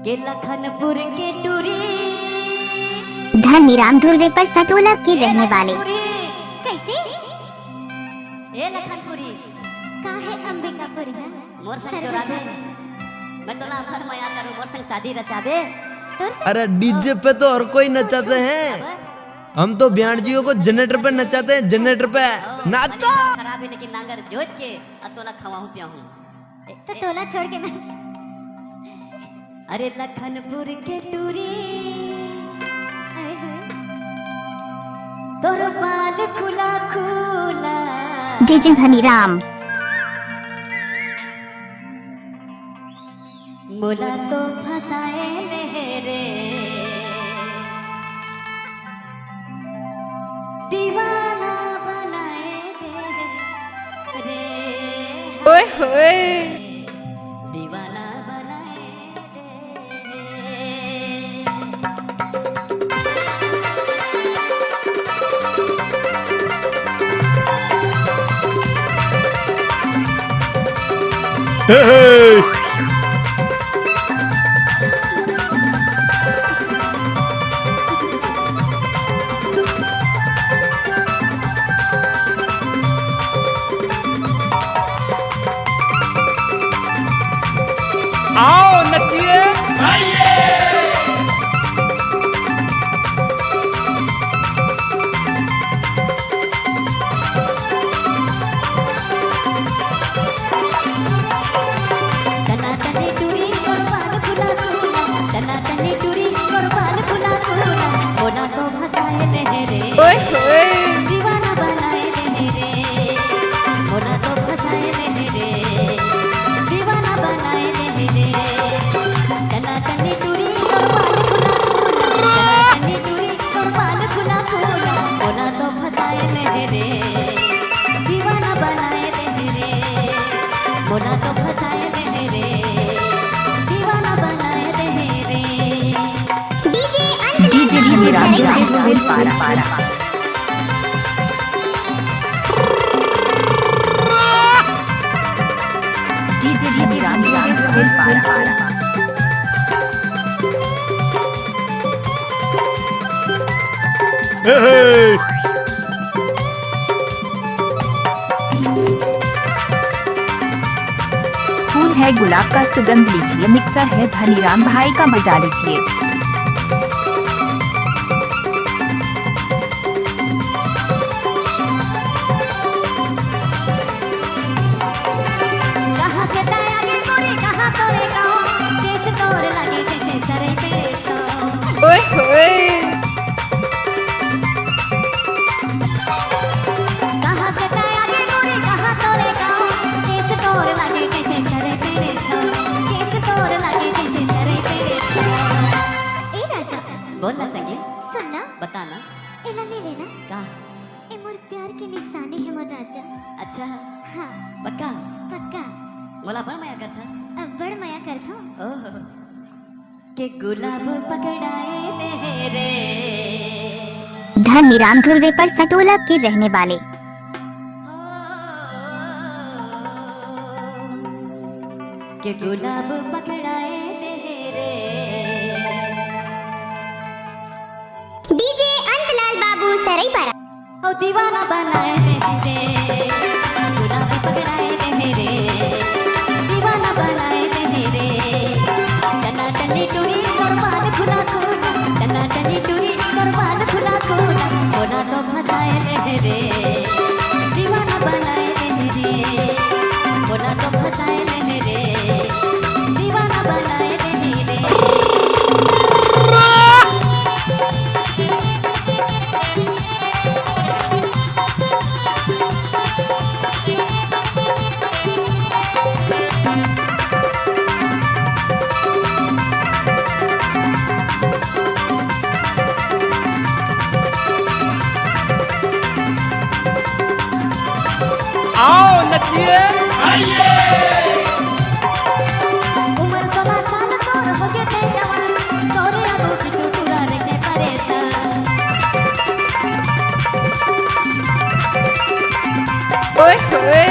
के लखनपुर के टूरी धनीराम धुर्वे पर सटोला के रहने वाले। कैसे? ए लखनपुरी का है अंबिकापुर है? मोर संग जोड़ा दे, मैं तोला भर मया करूं, मोर संग शादी रचा दे। अरे डीजे पे तो हर कोई नचाते हैं, हम तो ब्याणजियों को जनरेटर पे नचाते हैं, जनरेटर पे नाचो। खराब है लेकिन नांगर जोत के और तोला खवाऊं पियाऊं। तो तोला छोड़ के ना। अरे लखनपुर के टूरी अरे होए। तोर बाल खुला खुला डीजे धनीराम मोला तो फसाए ले रे, दीवाना बनाए दे रे, ओए होए दीवाना बनाए दे। आओ नचिए। तना तने टूरी और बाल खुला खुला, तना तने टूरी और बाल खुला खुला, मोला तो फसाए ले रे, ओए होए दीवाना बनाए ले रे, मोला तो फसाए ले रे, दीवाना बनाए ले रे। तना तने टूरी और बाल खुला खुला, तना तने टूरी और बाल खुला खुला, मोला तो फसाए ले रे, दीवाना बनाए ले रे, मोला तो फसाए ले रे, दीवाना बनाए ले रे। डीजे धनीराम धुर्वे पारा डीजे धनीराम धुर्वे पारा फूल है गुलाब का सुगंध लीजिए, मिक्सर है धनीराम भाई का मजा लीजिए। कहाँ से ताया गे गोरी, कहाँ तोरे गाँव, केस तोर लगे जैसे सरे पे छाँव। ओए होए कहाँ से ताया गे गोरी, कहाँ तोरे गाँव, केस तोर लगे जैसे सरे पे छाँव, केस तोर लगे जैसे सरे पे छाँव। ए राजा बोल ना संगे, सुनना बता ना एला ले लेना। का। ए मोर प्यार के निशानी है मोर राजा। अच्छा हाँ पक्का, पक्का। मोला बड़ माया करथस। अब बड़ माया करता हूँ। ओह के गुलाब पकड़ाए दे रे, धनीराम धुर्वे पर सटोला के रहने वाले। के गुलाब पकड़ाए दे रे, डीजे अंतलाल बाबू सरई पारा। ओ दीवाना बनाए दे रे, गुलाब पकड़ाए दे रे, दीवाना बनाए दे रे। तना टनी टूरी और बाल खुला खुला, तना टनी टूरी और बाल खुला खुला, मोला तो फसाए ले रे, दीवाना बनाए दे रे, मोला तो फसाए ले रे, दीवाना बनाए दे रे। आओ नचिए। उमर 16 साल तोर हो गए थे जवान, तोरे आगू पीछू टूरा रखे परेशान। ओए होए